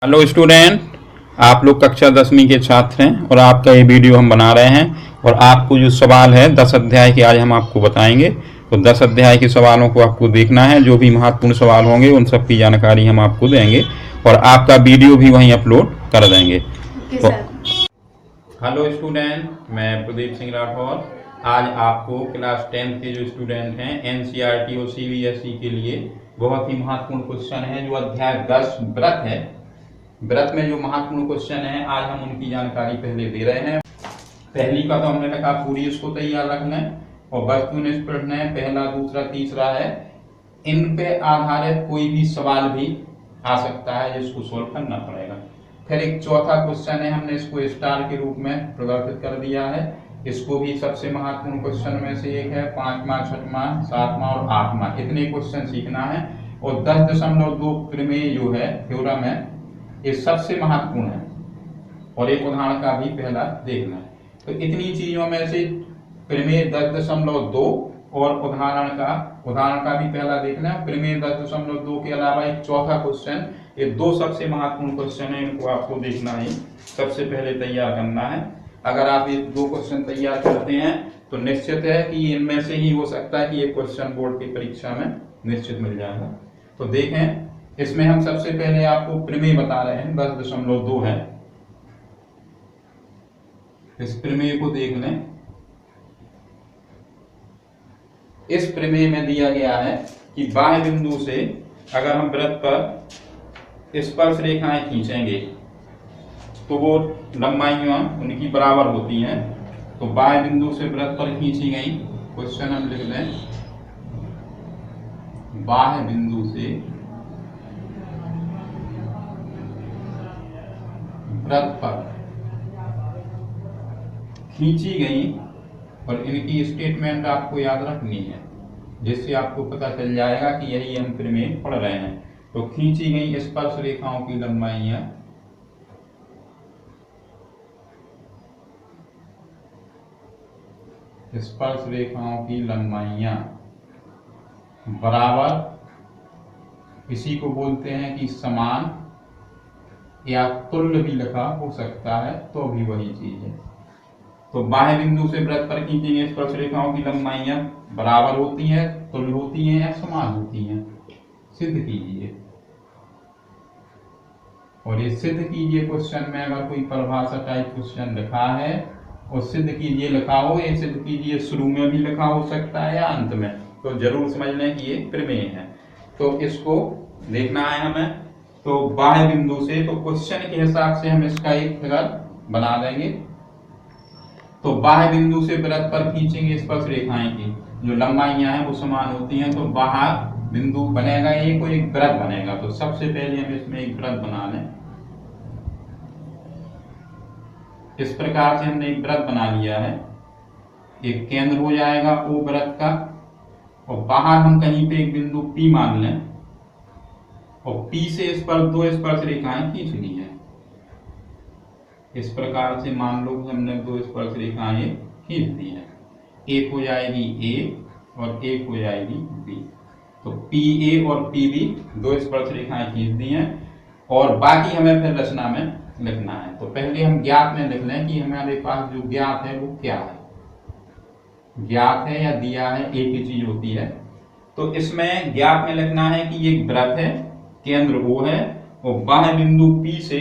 Hello student, आप लोग कक्षा 10वीं के छात्र हैं और आपका ये वीडियो हम बना रहे हैं। और आपको जो सवाल है 10 अध्याय के आज हम आपको बताएंगे। तो 10 अध्याय के सवालों को आपको देखना है। जो भी महत्वपूर्ण सवाल होंगे उन सब की जानकारी हम आपको देंगे और आपका वीडियो भी वहीं अपलोड कर देंगे। तो हेलो स्टूडेंट, मैं प्रदीप सिंह राठौर आज आपको क्लास 10 के जो स्टूडेंट हैं एनसीईआरटी और सीबीएसई के लिए बहुत ही महत्वपूर्ण क्वेश्चन है। जो अध्याय 10 व्रत है, व्रत में जो महत्वपूर्ण क्वेश्चन है आज हम उनकी जानकारी पहले दे रहे हैं। पहली का तो हमने रखा पूरी इसको तैयार रखना है और वस्तुनिष्ठ प्रश्न है पहला, दूसरा, तीसरा है। इन पे आधारित कोई भी सवाल भी आ सकता है जिसको सोल्व करना पड़ेगा। फिर एक चौथा क्वेश्चन है, हमने इसको स्टार के रूप में प्रदर्शित कर दिया है। इसको भी सबसे महत्वपूर्ण क्वेश्चन में से एक है। 5वां, 6वां, 7वां और 8वां इतने क्वेश्चन सीखना है। और 10.2 प्रमेय जो है थ्योरम है ये सबसे महत्वपूर्ण है और एक उदाहरण का भी पहला देखना है। तो इतनी चीजों में से प्रमेय 10.2 और उदाहरण का भी पहला देखना है। प्रमेय 10.2 के अलावा एक चौथा क्वेश्चन, ये दो सबसे महत्वपूर्ण क्वेश्चन है, इनको आपको देखना है, सबसे पहले तैयार करना है। अगर आप ये दो क्वेश्चन तैयार करते हैं तो निश्चित है कि इनमें से ही हो सकता है कि ये क्वेश्चन बोर्ड की परीक्षा में निश्चित मिल जाएगा। तो देखें, इसमें हम सबसे पहले आपको प्रमेय बता रहे हैं 10.2 है। इस प्रमेय को देख लें। इस प्रमेय में दिया गया है कि बाह्य बिंदु से अगर हम वृत्त पर स्पर्श रेखाएं खींचेंगे तो वो लंबाइयां उनकी बराबर होती हैं। तो बाह्य बिंदु से वृत्त पर खींची गई, क्वेश्चन हम लिख लें, बाह्य बिंदु से वृत्त पर खींची गई, और इनकी स्टेटमेंट आपको याद रखनी है जिससे आपको पता चल जाएगा कि यही हम प्रमेय पढ़ रहे हैं। तो खींची गई स्पर्श रेखाओं की लंबाइयां बराबर, इसी को बोलते हैं कि समान या तुल्य भी लिखा हो सकता है, तो भी वही चीज है। तो बाह्य बिंदु से वृत्त पर खींची गई स्पर्श रेखाओं की लंबाइयां बराबर होती हैं, तुल्य होती हैं या समान होती हैं, सिद्ध कीजिए। और ये सिद्ध कीजिए क्वेश्चन में अगर कोई परिभाषा टाइप क्वेश्चन लिखा है और सिद्ध कीजिए लिखा हो, ये सिद्ध कीजिए शुरू में भी लिखा हो सकता है या अंत में, तो जरूर समझ लें कि ये प्रमेय है। तो इसको देखना है हमें। तो बाह्य बिंदु से, तो क्वेश्चन के हिसाब से हम इसका एक फिगर बना देंगे। तो बाह्य बिंदु से वृत्त पर खींचेंगे स्पर्श रेखाएं की जो लंबाइयां हैं वो समान होती हैं, तो बाह्य बिंदु बनेगा एक और एक वृत्त बनेगा। तो सबसे पहले हम इसमें एक वृत्त बना लें। इस प्रकार से हमने एक वृत्त बना लिया है। एक केंद्र हो जाएगा ओ वृत्त का, और बाहर हम कहीं पे एक बिंदु P मान लें, और P से इस पर दो स्पर्श रेखाएं खींच ली हैं। इस प्रकार से मान लो कि हमने दो स्पर्श रेखाएं खींच दी हैं। एक हो जाएगी A और एक हो जाएगी B। तो PA और PB दो स्पर्श रेखाएं खींच दी हैं, और बाकी हमें फिर रचना में लिखना है। तो पहले हम ज्ञात में लिख लें कि हमारे पास जो ज्ञात है वो क्या है। ज्ञात है या दिया है एक ही चीज होती है। तो इसमें ज्ञात में लिखना है कि ये वृत्त है, केंद्र O है, और बाह्य बिंदु P से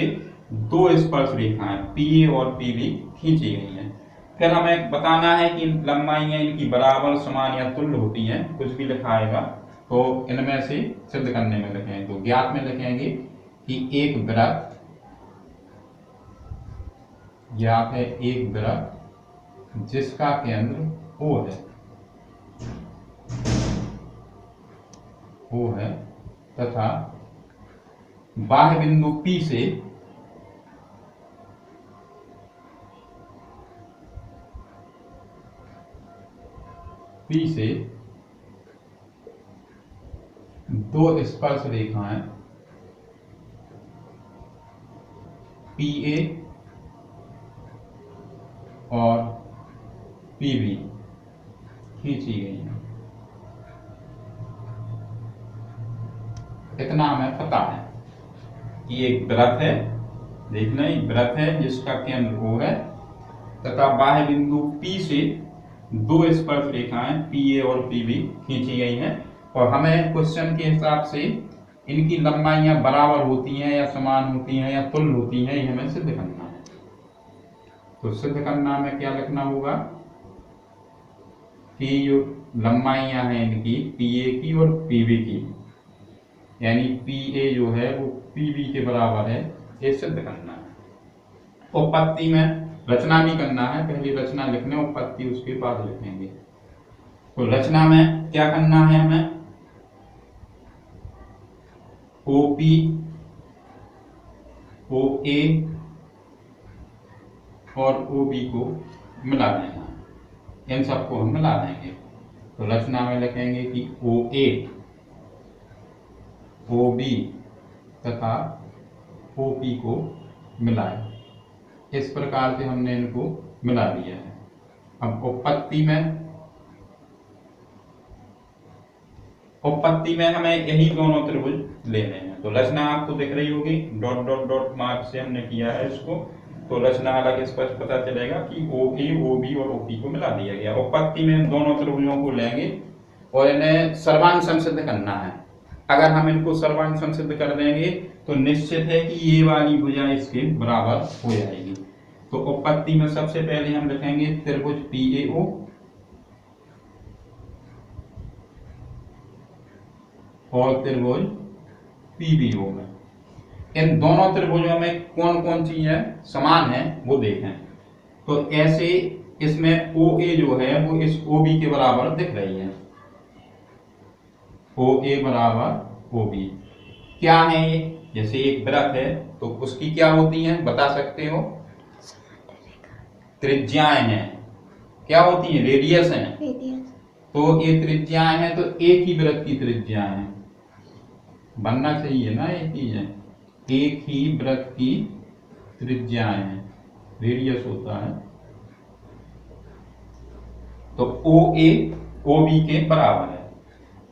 दो स्पर्श रेखाएं PA और PB खींची गई हैं। फिर हमें बताना है कि लंबाइयां इनकी बराबर, समान या तुल्य होती हैं, कुछ भी लिखाएगा तो इनमें से सिद्ध करने में लिखेंगे। तो ज्ञात में लिखेंगे कि एक वृत्त, ज्ञात है एक वृत्त जिसका केंद्र O है तथा बाह्य बिंदु P से दो स्पर्श रेखाएं PA और PB खींची गई है। इतना हमें पता है कि कि एक वृत्त है, देखना एक वृत्त है जिसका केंद्र O है तथा बाह्य बिंदु P से दो स्पर्श रेखाएं PA और PB खींची गई हैं और हमें क्वेश्चन के हिसाब से इनकी लंबाइयां बराबर होती हैं या समान होती हैं या तुल्य होती हैं, ये हमें सिद्ध करना है। तो सिद्ध करना में क्या लिखना होगा कि जो लंबाइयां हैं इनकी PA की और PB की, यानी PA जो है वो PB के बराबर है, ये सिद्ध करना है। उपपत्ति में रचना भी करना है, पहली रचना लिखने उपपत्ति उसके बाद लिखेंगे। तो रचना में क्या करना है हमें, OP OA और OB को मिला देना, इन सबको हम मिला देंगे। तो रचना में लिखेंगे कि OA OB तथा OP को मिलाए, इस प्रकार से हमने इनको मिला दिया है। अब उपपत्ति में हमें यही दोनों त्रिभुज लेने हैं। तो रचना आपको दिख रही होगी, डॉट डॉट डॉट मार्क से हमने किया है इसको। तो रचना अलग स्पष्ट पता चलेगा कि OA OB और OP को मिला दिया गया। उपपत्ति में दोनों त्रिभुजों को लेंगे और इन्हें सर्वांग समसिद्ध करना है। अगर हम इनको सर्वांग समसिद्ध कर देंगे तो निश्चित है कि ये वाली भुजा इसके बराबर हो जाएगी। तो उपपत्ति में सबसे पहले हम लिखेंगे त्रिभुज PAO और त्रिभुज PBO में। इन दोनों त्रिभुजों में कौन कौन चीजें समान है वो देखें। तो ऐसे इसमें OA जो है वो इस OB के बराबर दिख रही है, OA बराबर OB। क्या है ये, जैसे एक वृत्त है तो उसकी क्या होती है बता सकते हो, त्रिज्याएं हैं। क्या होती है, रेडियस हैं। तो ये त्रिज्याएं हैं, तो एक ही वृत्त की त्रिज्याएं हैं, बनना चाहिए ना ये चीजें, एक ही वृत्त की त्रिज्याएं हैं, रेडियस होता है। तो OA OB के बराबर है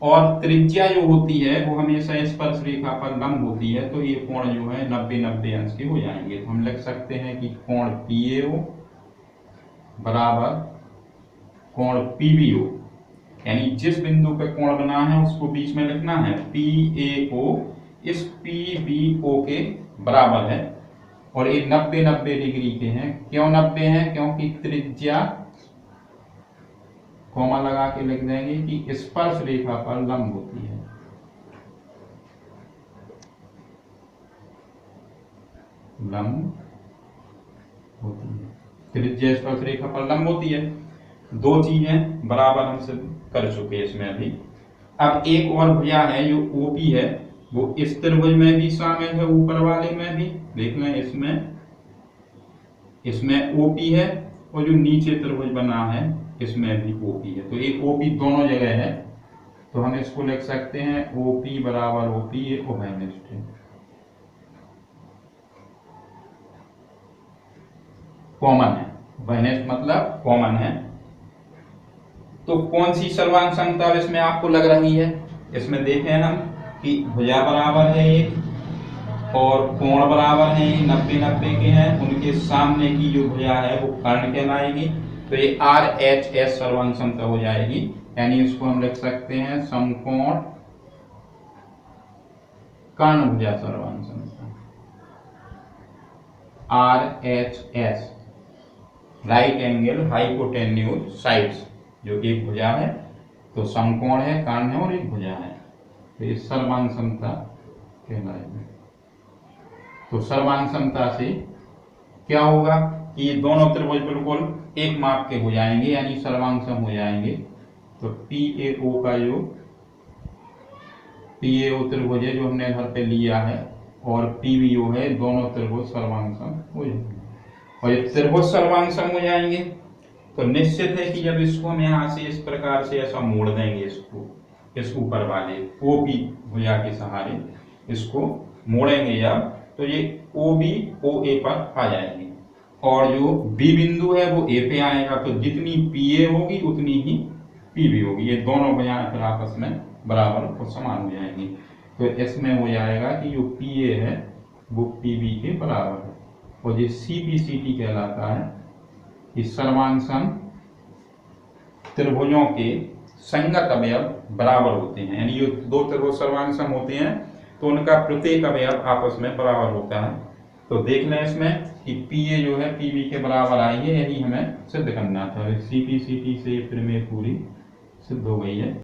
और त्रिज्या जो होती है वो हमेशा स्पर्श रेखा पर लंब होती है, तो ये कोण जो है 90-90 अंश के हो जाएंगे। तो हम लिख सकते हैं कि कोण PAO बराबर कोण PBO, यानी जिस बिंदु पे कोण बना है उसको बीच में लिखना है, PAO इस PBO के बराबर है और ये 90-90 डिग्री के हैं। क्यों 90 हैं, क्योंकि त्रिज्या कॉमा लगा के लिख देंगे कि स्पर्श रेखा पर लंब होती है। लंब होती है, त्रिज्या स्पर्श रेखा पर लंब होती है। दो चीजें बराबर हम सिद्ध कर चुके हैं इसमें अभी। अब एक और भुजा है जो OP है, वो इस त्रिभुज में भी शामिल है, ऊपर वाले में भी देख लें। इसमें OP है और जो नीचे त्रिभुज बना है इसमें भी OP है, तो एक OP दोनों जगह है। तो हम इसको लिख सकते हैं OP बराबर OP, ये उभयनिष्ठ है, कॉमन है, उभयनिष्ठ मतलब कॉमन है। तो कौन सी सर्वांग समता इसमें आपको लग रही है, इसमें देखें हम कि भुजा बराबर है एक और कोण बराबर है, 90-90 के हैं, उनके सामने की जो भुजा है वो कर्ण कहलाएगी। तो ये RHS सर्वांग समता हो जाएगी, यानी इसको हम लिख सकते हैं समकोण कर्ण भुजा सर्वांग समता, RHS, right angle hypotenuse sides, जो कि एक भुजा है, तो समकोण है, कर्ण है और एक भुजा है, तो ये सर्वांग समता कहलाएगी। तो सर्वांग समता से क्या होगा कि ये दोनों त्रिभुज बिल्कुल एक माप के हो जाएंगे, यानी सर्वांग सम हो जाएंगे। तो PAO का जो PAO त्रिभुज है जो हमने घर पे लिया है और PBO है, दोनों त्रिभुज सर्वांग सम हो जाएंगे। और ये त्रिभुज सर्वांग सम हो जाएंगे तो निश्चित है कि जब इसको हम यहाँ से इस प्रकार से ऐसा मोड़ देंगे, इसको इस ऊपर वाले OP भुजा के सहारे इसको मोड़ेंगे जब, तो ये OB OA पर आ जाएंगे और जो B बिंदु है वो A पे आएगा। तो जितनी PA होगी उतनी ही PB होगी, ये दोनों भुजाएं फिर आपस में बराबर और समान हो जाएंगी। तो इसमें हो जाएगा कि जो PA है वो PB के बराबर है। और ये CPCT कहलाता है कि सर्वांशन त्रिभुजों के संगत अवयव बराबर होते हैं। यानी ये दो त्रिभुज सर्वांगसम होते हैं तो उनका प्रत्येक अवयव आपस में बराबर होता है। तो देख लें इसमें कि PA जो है PB के बराबर आई है, यही हमें सिद्ध करना था। CPCT से प्रमेय पूरी सिद्ध हो गई है।